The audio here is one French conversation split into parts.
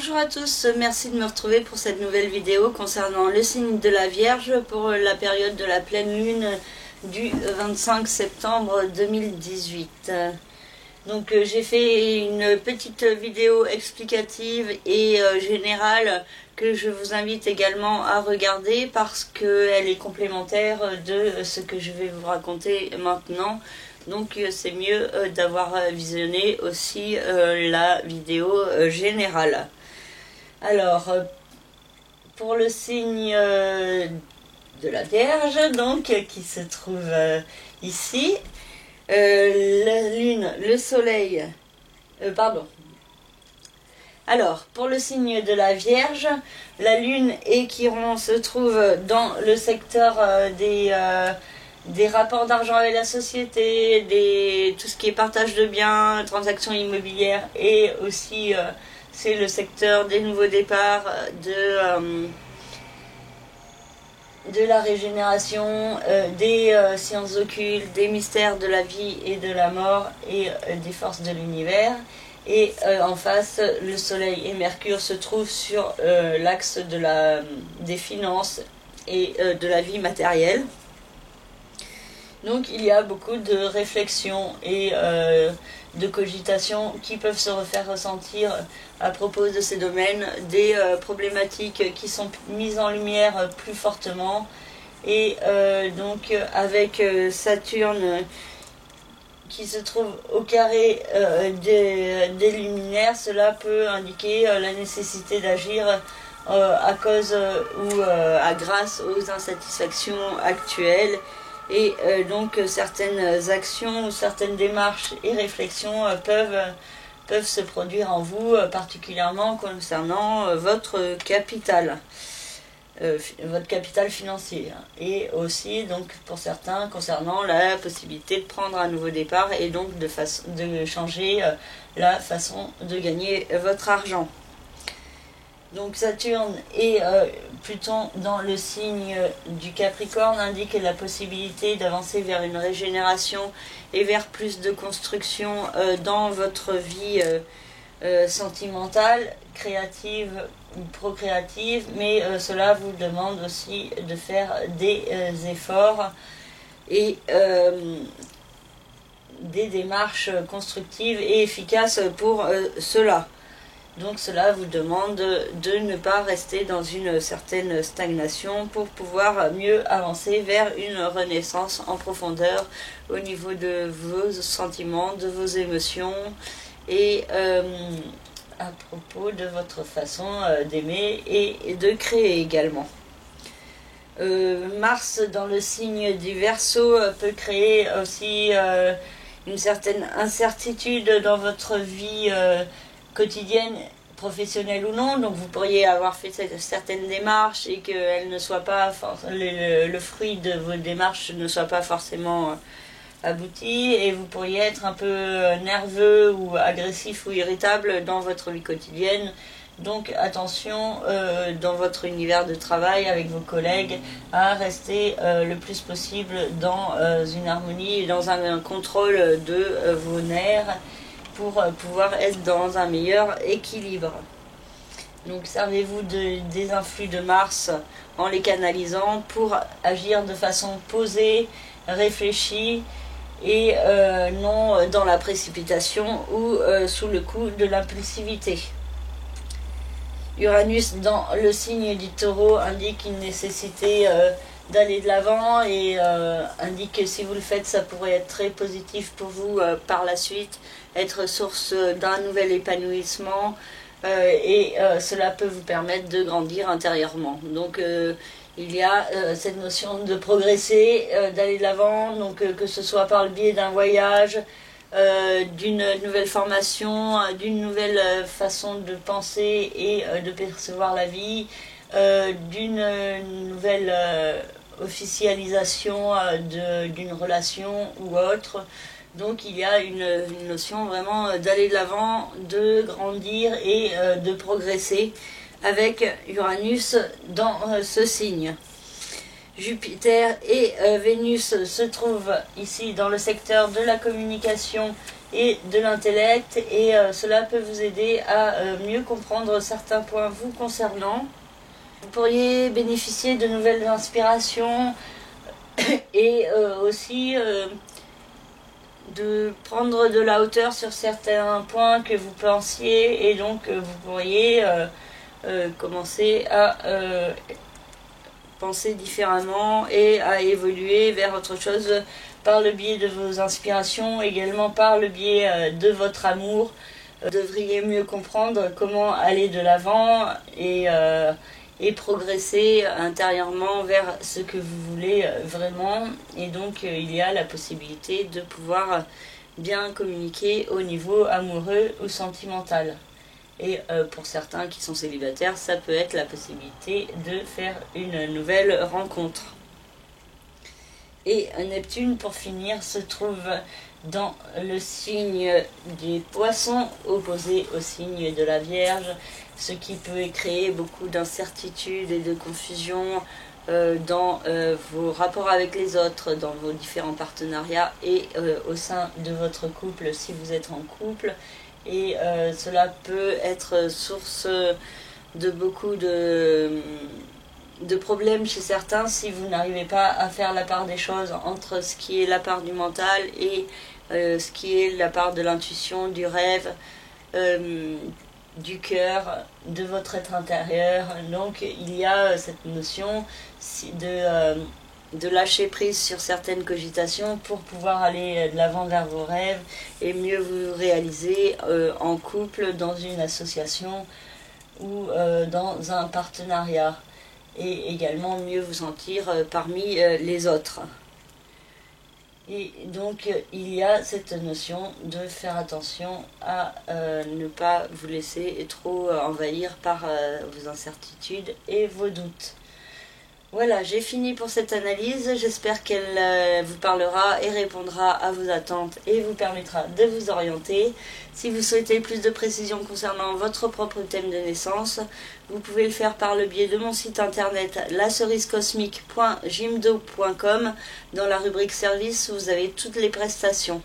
Bonjour à tous, merci de me retrouver pour cette nouvelle vidéo concernant le signe de la Vierge pour la période de la pleine lune du 25 septembre 2018. Donc j'ai fait une petite vidéo explicative et générale que je vous invite également à regarder parce qu'elle est complémentaire de ce que je vais vous raconter maintenant. Donc c'est mieux d'avoir visionné aussi la vidéo générale. Alors, pour le signe de la Vierge, donc qui se trouve ici, la lune, le soleil, pardon. Alors, pour le signe de la Vierge, la lune et Chiron se trouvent dans le secteur des rapports d'argent avec la société, tout ce qui est partage de biens, transactions immobilières, et aussi c'est le secteur des nouveaux départs, de la régénération, des sciences occultes, des mystères de la vie et de la mort et des forces de l'univers. Et en face, le Soleil et Mercure se trouvent sur l'axe des finances et de la vie matérielle. Donc il y a beaucoup de réflexions et de cogitations qui peuvent se faire ressentir à propos de ces domaines, des problématiques qui sont mises en lumière plus fortement. Et donc avec Saturne qui se trouve au carré des luminaires, cela peut indiquer la nécessité d'agir à cause ou grâce aux insatisfactions actuelles. Et donc certaines actions ou certaines démarches et réflexions peuvent se produire en vous, particulièrement concernant votre capital financier. Et aussi donc pour certains concernant la possibilité de prendre un nouveau départ et donc de changer la façon de gagner votre argent. Donc Saturne et Pluton dans le signe du Capricorne indiquent la possibilité d'avancer vers une régénération et vers plus de construction dans votre vie sentimentale, créative ou procréative, mais cela vous demande aussi de faire des efforts et des démarches constructives et efficaces pour cela. Donc cela vous demande de ne pas rester dans une certaine stagnation pour pouvoir mieux avancer vers une renaissance en profondeur au niveau de vos sentiments, de vos émotions et à propos de votre façon d'aimer et de créer également. Mars dans le signe du Verseau peut créer aussi une certaine incertitude dans votre vie quotidienne, professionnelle ou non. Donc vous pourriez avoir fait certaines démarches et que ne soient pas le fruit de vos démarches ne soit pas forcément abouti, et vous pourriez être un peu nerveux ou agressif ou irritable dans votre vie quotidienne. Donc attention dans votre univers de travail avec vos collègues à rester le plus possible dans une harmonie et dans un contrôle de vos nerfs pour pouvoir être dans un meilleur équilibre. Donc servez-vous des influx de Mars en les canalisant pour agir de façon posée, réfléchie et non dans la précipitation ou sous le coup de l'impulsivité. Uranus dans le signe du Taureau indique une nécessité d'aller de l'avant et indique que si vous le faites, ça pourrait être très positif pour vous par la suite, être source d'un nouvel épanouissement et cela peut vous permettre de grandir intérieurement. Donc il y a cette notion de progresser, d'aller de l'avant, donc que ce soit par le biais d'un voyage, d'une nouvelle formation, d'une nouvelle façon de penser et de percevoir la vie, d'une nouvelle officialisation d'une relation ou autre. Donc il y a une notion vraiment d'aller de l'avant, de grandir et de progresser avec Uranus dans ce signe. Jupiter et Vénus se trouvent ici dans le secteur de la communication et de l'intellect, et cela peut vous aider à mieux comprendre certains points vous concernant. Vous pourriez bénéficier de nouvelles inspirations et aussi de prendre de la hauteur sur certains points que vous pensiez, et donc vous pourriez commencer à penser différemment et à évoluer vers autre chose par le biais de vos inspirations, également par le biais de votre amour. Vous devriez mieux comprendre comment aller de l'avant et progresser intérieurement vers ce que vous voulez vraiment. Et donc il y a la possibilité de pouvoir bien communiquer au niveau amoureux ou sentimental. Et pour certains qui sont célibataires, ça peut être la possibilité de faire une nouvelle rencontre. Et Neptune, pour finir, se trouve dans le signe des Poissons, opposé au signe de la Vierge, ce qui peut créer beaucoup d'incertitudes et de confusion dans vos rapports avec les autres, dans vos différents partenariats et au sein de votre couple si vous êtes en couple. Et cela peut être source de beaucoup de problèmes chez certains si vous n'arrivez pas à faire la part des choses entre ce qui est la part du mental et ce qui est la part de l'intuition, du rêve, du cœur, de votre être intérieur. Donc il y a cette notion de lâcher prise sur certaines cogitations pour pouvoir aller de l'avant vers vos rêves et mieux vous réaliser en couple, dans une association ou dans un partenariat, et également mieux vous sentir parmi les autres. Et donc il y a cette notion de faire attention à ne pas vous laisser trop envahir par vos incertitudes et vos doutes. Voilà, j'ai fini pour cette analyse. J'espère qu'elle vous parlera et répondra à vos attentes et vous permettra de vous orienter. Si vous souhaitez plus de précisions concernant votre propre thème de naissance, vous pouvez le faire par le biais de mon site internet lacerisecosmique.jimdo.com. Dans la rubrique service, vous avez toutes les prestations.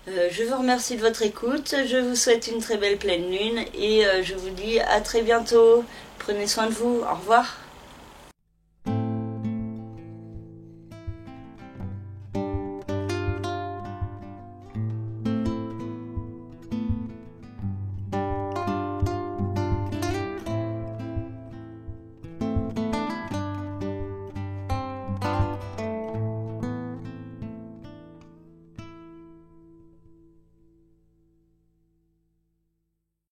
Je vous remercie de votre écoute. Je vous souhaite une très belle pleine lune et je vous dis à très bientôt. Prenez soin de vous. Au revoir.